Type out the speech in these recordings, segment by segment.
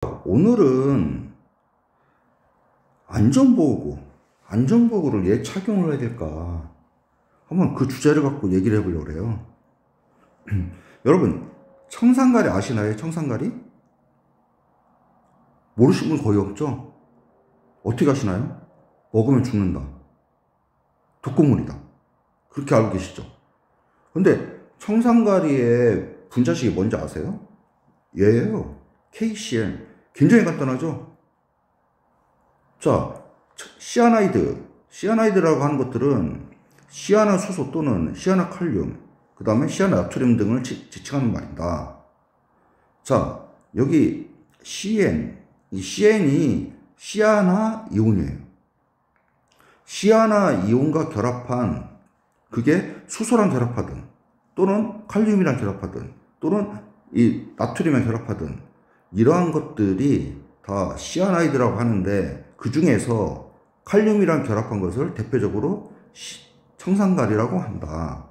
오늘은 안전보호구를 왜 착용을 해야 될까? 한번 그 주제를 갖고 얘기를 해보려고 해요. 여러분, 청산가리 아시나요? 청산가리? 모르시는 분 거의 없죠? 어떻게 아시나요? 먹으면 죽는다. 독극물이다. 그렇게 알고 계시죠? 근데 청산가리의 분자식이 뭔지 아세요? 얘예요. KCl. 굉장히 간단하죠? 자, 시아나이드라고 하는 것들은 시아나수소 또는 시아나칼륨, 그 다음에 시아나트륨 등을 지칭하는 말이다. 자, 여기 CN, 이 CN이 시아나 이온이에요. 시아나 이온과 결합한, 그게 수소랑 결합하든, 또는 칼륨이랑 결합하든, 또는 이 나트륨이랑 결합하든, 이러한 것들이 다 시아나이드라고 하는데, 그 중에서 칼륨이랑 결합한 것을 대표적으로 청산가리라고 한다가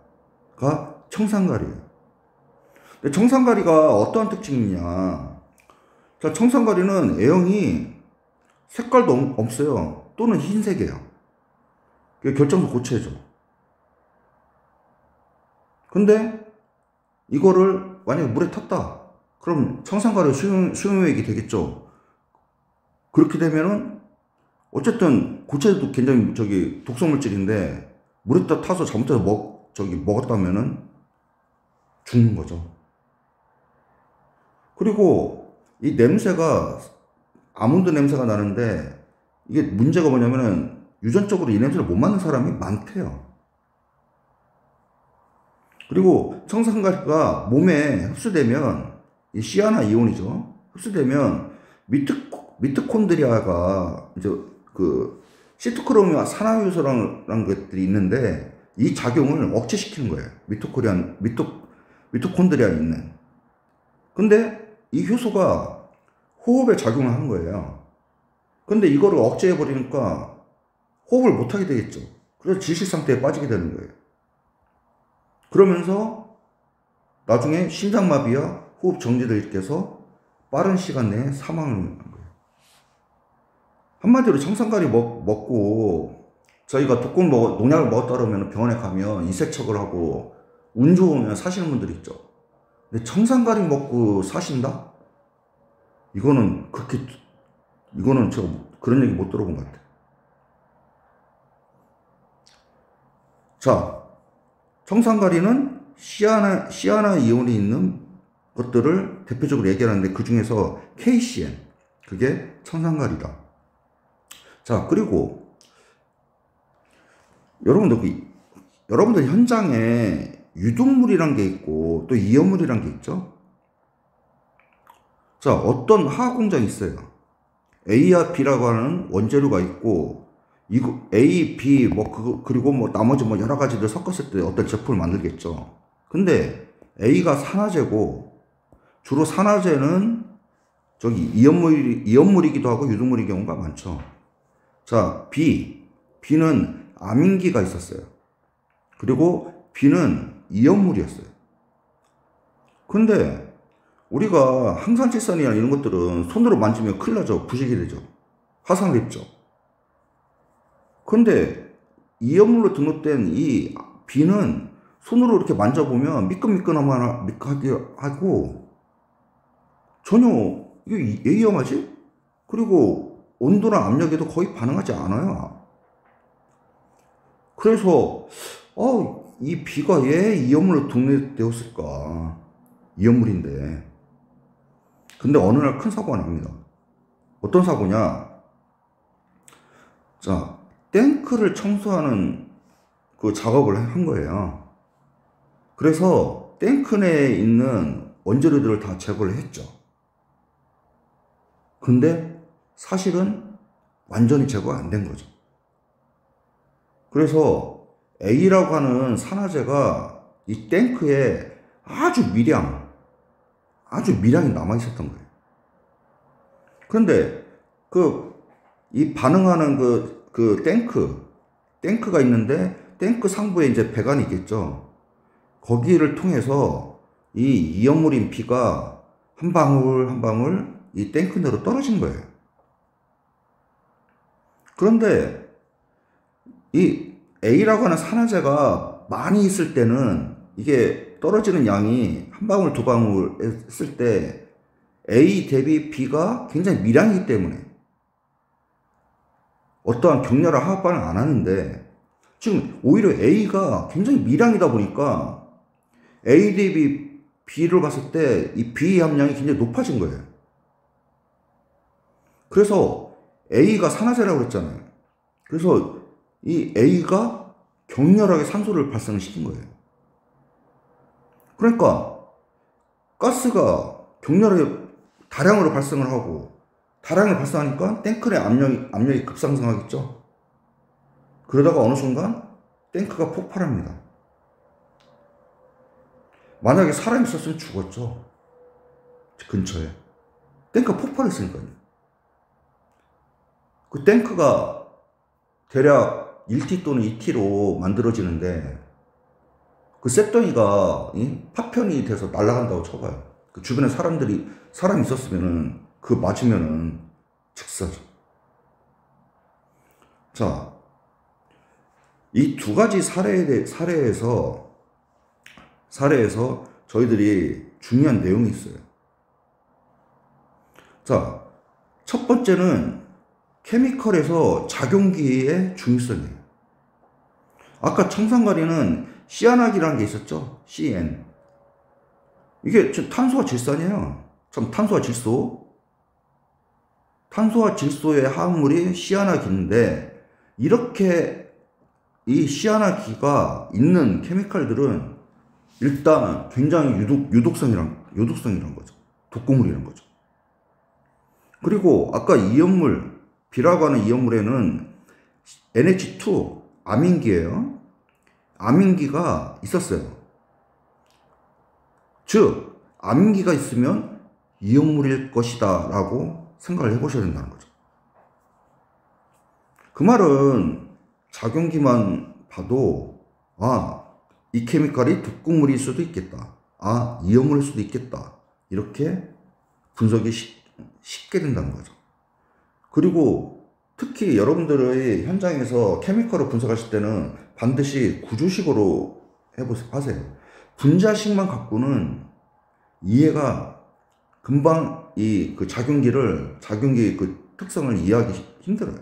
청산가리예요. 근데 청산가리가 어떠한 특징이 있냐? 자, 청산가리는 A형이 색깔도 없어요. 또는 흰색이에요. 결정도 고체죠. 근데 이거를 만약에 물에 탔다. 그럼 청산가리 수용액이 되겠죠. 그렇게 되면은 어쨌든 고체도 굉장히 독성물질인데 물에다 타서 잘못해서 먹었다면은 죽는 거죠. 그리고 이 냄새가 아몬드 냄새가 나는데, 이게 문제가 뭐냐면은 유전적으로 이 냄새를 못 맡는 사람이 많대요. 그리고 청산가리가 몸에 흡수되면, 이 시아나 이온이죠. 흡수되면 미토콘드리아가 이제 그 시토크로미와 산화효소라는 것들이 있는데, 이 작용을 억제시키는 거예요. 미토콘드리아에 있는. 근데 이 효소가 호흡에 작용을 하는 거예요. 근데 이거를 억제해버리니까 호흡을 못하게 되겠죠. 그래서 질식 상태에 빠지게 되는 거예요. 그러면서 나중에 심장마비와 호흡 정지를 일으켜서 빠른 시간 내에 사망을 하는 거예요. 한마디로 청산가리 먹고 저희가 농약을 먹었다 그러면 병원에 가면 인색척을 하고 운 좋으면 사시는 분들이 있죠. 근데 청산가리 먹고 사신다? 이거는 제가 그런 얘기 못 들어본 것 같아요. 자, 청산가리는 시아나 이온이 있는 것들을 대표적으로 얘기하는데, 그 중에서 KCN, 그게 청산가리다. 자, 그리고 여러분들 현장에 유독물이란 게 있고 또 이염물이란 게 있죠. 자, 어떤 화학 공장이 있어요. A와 B라고 하는 원재료가 있고, 이거 A, B 그리고 나머지 여러 가지를 섞었을 때 어떤 제품을 만들겠죠. 근데 A가 산화제고, 주로 산화제는 이염물이기도 하고 유독물인 경우가 많죠. 자, B는 아민기가 있었어요. 그리고 B는 이염물이었어요. 근데 우리가 항산화질산이나 이런 것들은 손으로 만지면 큰일 나죠. 부식이 되죠. 화상을 입죠. 근데 이염물로 등록된 이 B는 손으로 이렇게 만져보면 미끈미끈하게 하고, 전혀 이게 왜 이염하지? 그리고 온도나 압력에도 거의 반응하지 않아요. 그래서 이 B가 왜 이염물로 등록되었을까? 이염물인데. 근데 어느 날 큰 사고가 납니다. 어떤 사고냐? 자, 탱크를 청소하는 그 작업을 한 거예요. 그래서 탱크 내에 있는 원재료들을 다 제거를 했죠. 근데 사실은 완전히 제거가 안 된 거죠. 그래서 A라고 하는 산화제가 이 탱크에 아주 미량이 남아 있었던 거예요. 그런데 이 반응하는 탱크가 있는데, 탱크 상부에 이제 배관이 있겠죠. 거기를 통해서 이 이염물인 B가 한 방울 한 방울 이 탱크 내로 떨어진 거예요. 그런데 이 A라고 하는 산화제가 많이 있을 때는 이게 떨어지는 양이 한 방울 두 방울 했을 때 A 대비 B가 굉장히 미량이기 때문에 어떠한 격렬한 화학 반응을 안 하는데, 지금 오히려 A가 굉장히 미량이다 보니까 A 대비 B를 봤을 때 이 B 함량이 굉장히 높아진 거예요. 그래서 A가 산화제라고 그랬잖아요. 그래서 이 A가 격렬하게 산소를 발생을 시킨 거예요. 그러니까 가스가 격렬하게 다량으로 발생을 하고, 다량을 발생하니까 탱크 내 압력이 급상승하겠죠. 그러다가 어느 순간 탱크가 폭발합니다. 만약에 사람이 있었으면 죽었죠. 근처에. 탱크가 폭발했으니까요. 그 탱크가 대략 1T 또는 2T로 만들어지는데, 그 쇳덩이가 파편이 돼서 날아간다고 쳐봐요. 그 주변에 사람이 있었으면은, 그 맞으면은 즉사죠. 자, 이 두 가지 사례에서 저희들이 중요한 내용이 있어요. 자, 첫 번째는 케미컬에서 작용기의 중요성이에요. 아까 청산가리는 시아낙이라는 게 있었죠. CN. 이게 탄소와 질산이에요. 참, 탄소와 질소의 화합물이 시아낙인데, 이렇게 이 시아낙이가 있는 케미칼들은 일단 굉장히 유독성이란 거죠. 독극물이란 거죠. 그리고 아까 이염물, B라고 하는 이염물에는 NH2, 아민기예요. 아민기가 있었어요. 즉, 아민기가 있으면 이염물일 것이다 라고 생각을 해보셔야 된다는 거죠. 그 말은 작용기만 봐도, 아, 이 케미칼이 독극물일 수도 있겠다. 아, 이염물일 수도 있겠다. 이렇게 분석이 쉽게 된다는 거죠. 그리고 특히 여러분들의 현장에서 케미컬을 분석하실 때는 반드시 구조식으로 하세요. 분자식만 갖고는 이해가 금방 그 작용기 그 특성을 이해하기 힘들어요.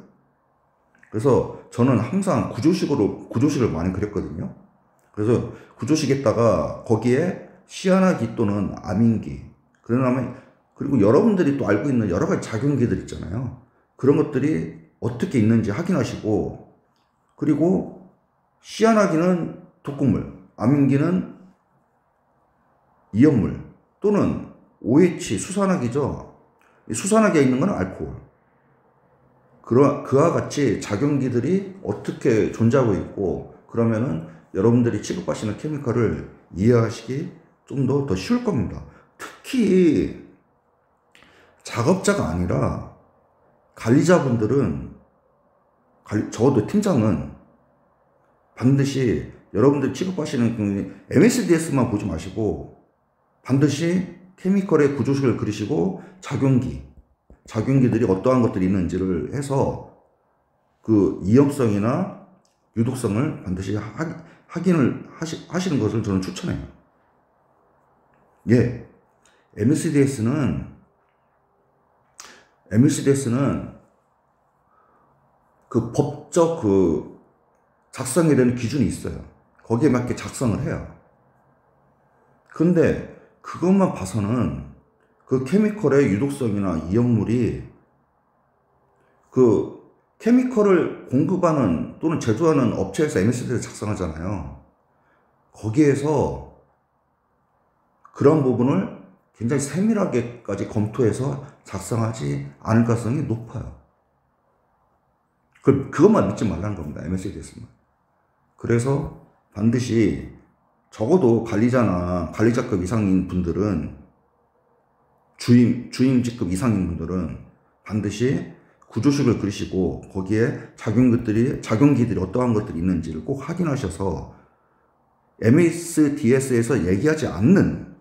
그래서 저는 항상 구조식을 많이 그렸거든요. 그래서 구조식에다가 거기에 시아낙이 또는 아민기, 그리고 여러분들이 또 알고 있는 여러 가지 작용기들 있잖아요. 그런 것들이 어떻게 있는지 확인하시고, 그리고 시아낙이는 독극물, 아민기는 이염물, 또는 OH, 수산화기죠. 수산화기에 있는 건 알코올. 그와 같이 작용기들이 어떻게 존재하고 있고, 그러면은 여러분들이 취급하시는 케미컬을 이해하시기 좀 더 쉬울 겁니다. 특히 작업자가 아니라 관리자분들은, 적어도 팀장은 반드시 여러분들이 취급하시는 MSDS만 보지 마시고 반드시 케미컬의 구조식을 그리시고 작용기들이 어떠한 것들이 있는지를 해서 그 이염성이나 유독성을 반드시 확인을 하시는 것을 저는 추천해요. 예. MSDS는 그 법적 작성에 대한 기준이 있어요. 거기에 맞게 작성을 해요. 근데 그것만 봐서는 그 케미컬의 유독성이나 이염물이 그 케미컬을 공급하는 또는 제조하는 업체에서 MSD를 작성하잖아요. 거기에서 그런 부분을 굉장히 세밀하게까지 검토해서 작성하지 않을 가능성이 높아요. 그것만 믿지 말라는 겁니다. MSDS는. 그래서 반드시 적어도 관리자나 관리자급 이상인 분들은, 주임직급 이상인 분들은 반드시 구조식을 그리시고 거기에 작용기들이 어떠한 것들이 있는지를 꼭 확인하셔서 MSDS에서 얘기하지 않는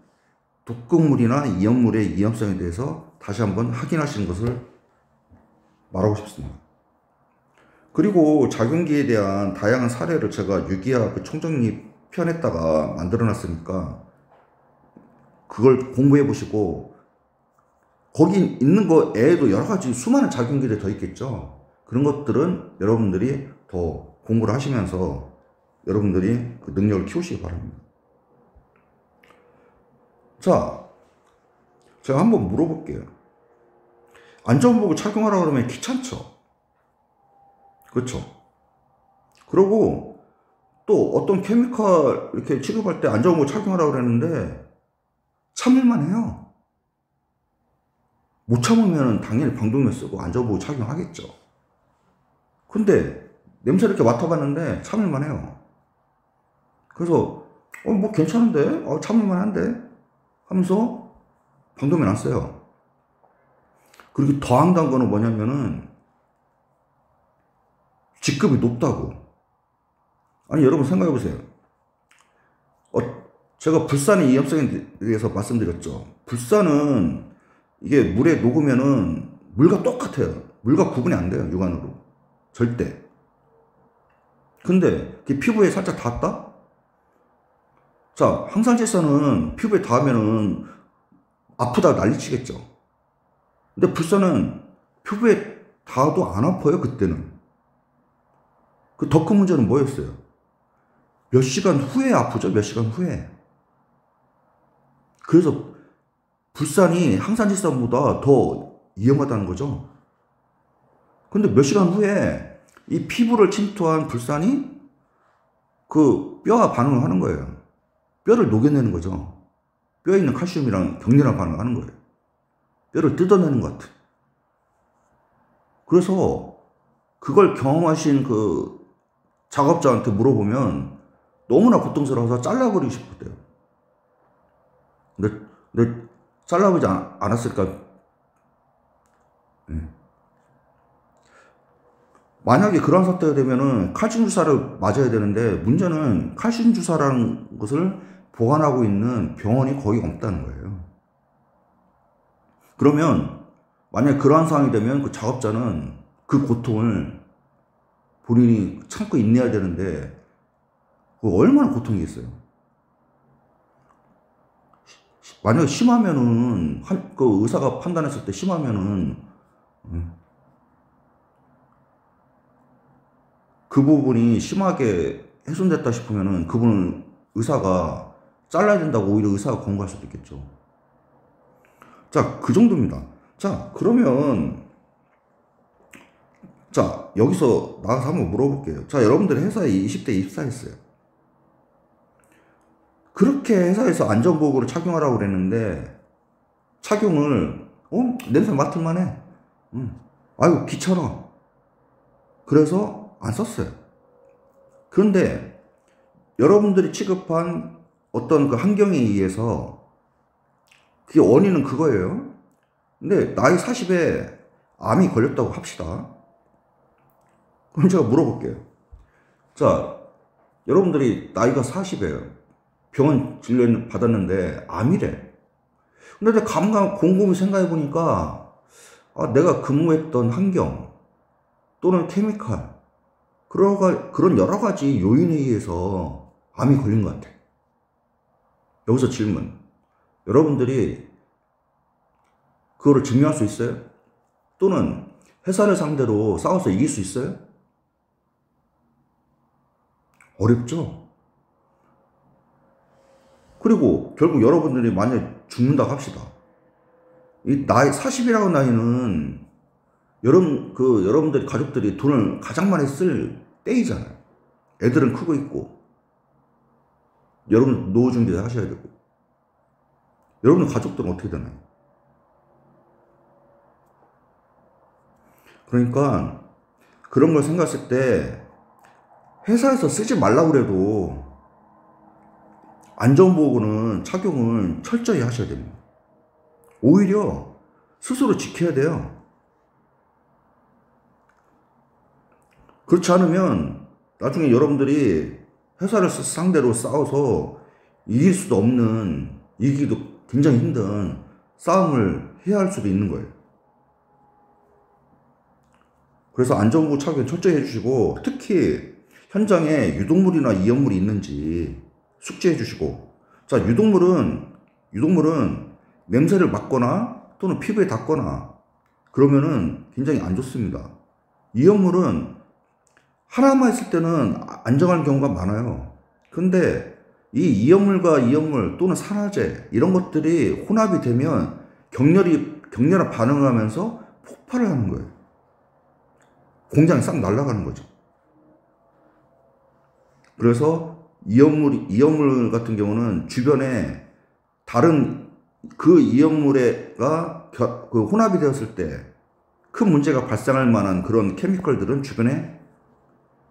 독극물이나 이염물의 위험성에 대해서 다시 한번 확인하시는 것을 말하고 싶습니다. 그리고 작용기에 대한 다양한 사례를 제가 유기화 그 총정리 편에다가 만들어 놨으니까 그걸 공부해 보시고, 거기 있는 거 외에도 여러 가지 수많은 작용기들이 더 있겠죠. 그런 것들은 여러분들이 더 공부를 하시면서 여러분들이 그 능력을 키우시기 바랍니다. 자, 제가 한번 물어볼게요. 안전복을 착용하라고 그러면 귀찮죠? 그렇죠? 그리고 또 어떤 케미칼 이렇게 취급할 때 안전복을 착용하라고 그랬는데 참을만 해요. 못 참으면 당연히 방독면 쓰고 안전복을 착용하겠죠. 근데 냄새 이렇게 맡아봤는데 참을만 해요. 그래서 뭐 괜찮은데? 참을만 한데? 하면서 방독면 안 써요. 그리고 더 황당한 거는 뭐냐면은 직급이 높다고. 아니 여러분 생각해 보세요. 제가 불산의 위험성에 대해서 말씀드렸죠. 불산은 이게 물에 녹으면은 물과 똑같아요. 물과 구분이 안 돼요. 육안으로. 절대. 근데 피부에 살짝 닿았다? 자, 항산질산은 피부에 닿으면은 아프다 난리치겠죠. 근데 불산은 피부에 닿아도 안 아파요. 그때는. 그 더 큰 문제는 뭐였어요? 몇 시간 후에 아프죠. 몇 시간 후에. 그래서 불산이 항산질산보다 더 위험하다는 거죠. 근데 몇 시간 후에 이 피부를 침투한 불산이 그 뼈와 반응을 하는 거예요. 뼈를 녹여내는 거죠. 뼈에 있는 칼슘이랑 격렬한 반응을 하는 거예요. 뼈를 뜯어내는 것 같아. 그래서 그걸 경험하신 그 작업자한테 물어보면 너무나 고통스러워서 잘라버리고 싶었대요. 근데 잘라보지 않았을까? 만약에 그런 사태가 되면은 칼슘 주사를 맞아야 되는데, 문제는 칼슘 주사라는 것을 보관하고 있는 병원이 거의 없다는 거예요. 그러면 만약에 그러한 상황이 되면 그 작업자는 그 고통을 본인이 참고 인내해야 되는데, 그거 얼마나 고통이겠어요. 만약에 심하면은 그 의사가 판단했을 때 심하면은 그 부분이 심하게 훼손됐다 싶으면은 그분은 의사가 잘라야 된다고 오히려 의사가 권고할 수도 있겠죠. 자, 그 정도입니다. 자, 그러면 자, 여기서 나가서 한번 물어볼게요. 자, 여러분들 회사에 20대 입사했어요. 그렇게 회사에서 안전복으로 착용하라고 그랬는데 착용을 냄새 맡을만 해. 아이고 귀찮아. 그래서 안 썼어요. 그런데 여러분들이 취급한 어떤 그 환경에 의해서 그게 원인은 그거예요. 근데 나이 40에 암이 걸렸다고 합시다. 그럼 제가 물어볼게요. 자, 여러분들이 나이가 40이에요. 병원 진료 받았는데 암이래. 근데 곰곰이 생각해 보니까 내가 근무했던 환경 또는 케미칼 그런 여러 가지 요인에 의해서 암이 걸린 것 같아. 여기서 질문. 여러분들이 그거를 증명할 수 있어요? 또는 회사를 상대로 싸워서 이길 수 있어요? 어렵죠? 그리고 결국 여러분들이 만약에 죽는다고 합시다. 이 나이 40이라는 나이는 여러분들이 가족들이 돈을 가장 많이 쓸 때이잖아요. 애들은 크고 있고 여러분 노후 준비를 하셔야 되고 여러분 가족들은 어떻게 되나요? 그러니까 그런 걸 생각했을 때 회사에서 쓰지 말라고 그래도 안전보호는 착용을 철저히 하셔야 됩니다. 오히려 스스로 지켜야 돼요. 그렇지 않으면 나중에 여러분들이 회사를 상대로 싸워서 이기기도 굉장히 힘든 싸움을 해야 할 수도 있는 거예요. 그래서 안전구 착용 철저히 해주시고, 특히 현장에 유독물이나 이염물이 있는지 숙지해 주시고, 자, 유독물은 냄새를 맡거나 또는 피부에 닿거나 그러면은 굉장히 안 좋습니다. 이염물은 하나만 있을 때는 안정할 경우가 많아요. 근데 이 이염물과 이염물 또는 산화제 이런 것들이 혼합이 되면 격렬한 반응을 하면서 폭발을 하는 거예요. 공장이 싹 날아가는 거죠. 그래서 이염물 같은 경우는 주변에 다른 그 이염물에가 그 혼합이 되었을 때 큰 문제가 발생할 만한 그런 케미컬들은 주변에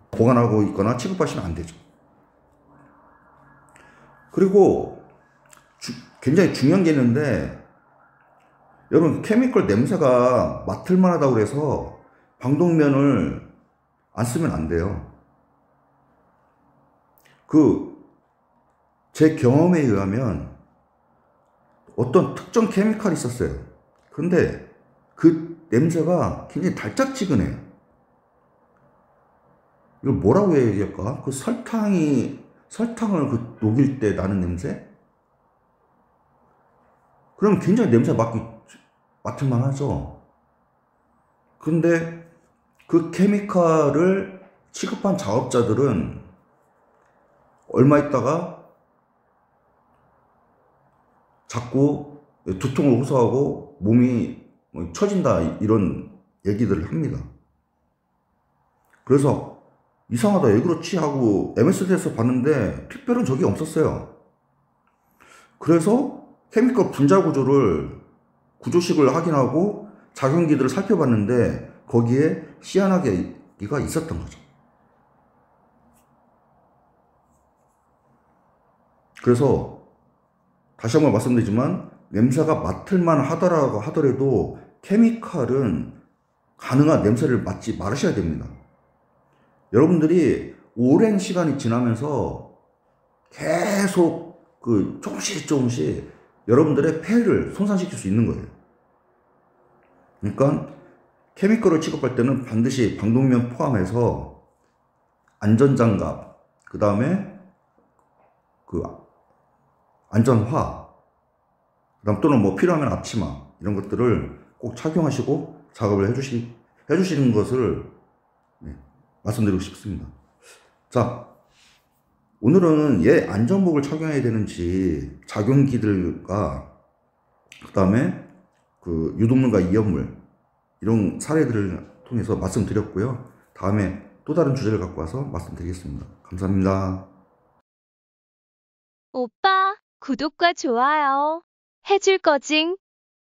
보관하고 있거나 취급하시면 안 되죠. 그리고 굉장히 중요한 게 있는데, 여러분, 케미컬 냄새가 맡을만 하다고 해서 방독면을 안 쓰면 안 돼요. 제 경험에 의하면 어떤 특정 케미칼이 있었어요. 근데 그 냄새가 굉장히 달짝지근해요. 이걸 뭐라고 얘기할까? 설탕을 녹일 때 나는 냄새? 그럼 굉장히 냄새 맡을만 하죠. 근데 그 케미칼을 취급한 작업자들은 얼마 있다가 자꾸 두통을 호소하고 몸이 처진다, 이런 얘기들을 합니다. 그래서 이상하다, 왜 그렇지 하고 MSD에서 봤는데 특별한 적이 없었어요. 그래서 케미컬 분자 구조식을 확인하고 작용기들을 살펴봤는데 거기에 시아나기가 있었던 거죠. 그래서 다시 한번 말씀드리지만, 냄새가 맡을만 하더라도 케미칼은 가능한 냄새를 맡지 말으셔야 됩니다. 여러분들이 오랜 시간이 지나면서 계속 조금씩 여러분들의 폐를 손상시킬 수 있는 거예요. 그러니까 케미컬을 취급할 때는 반드시 방독면 포함해서 안전장갑, 그 다음에 안전화, 그다음 또는 뭐 필요하면 앞치마, 이런 것들을 꼭 착용하시고 작업을 해주시는 것을 말씀드리고 싶습니다. 자, 오늘은 안전복을 착용해야 되는지, 작용기들과 그 다음에 유독물과 이염물, 이런 사례들을 통해서 말씀드렸고요. 다음에 또 다른 주제를 갖고 와서 말씀드리겠습니다. 감사합니다. 오빠, 구독과 좋아요 해줄 거징?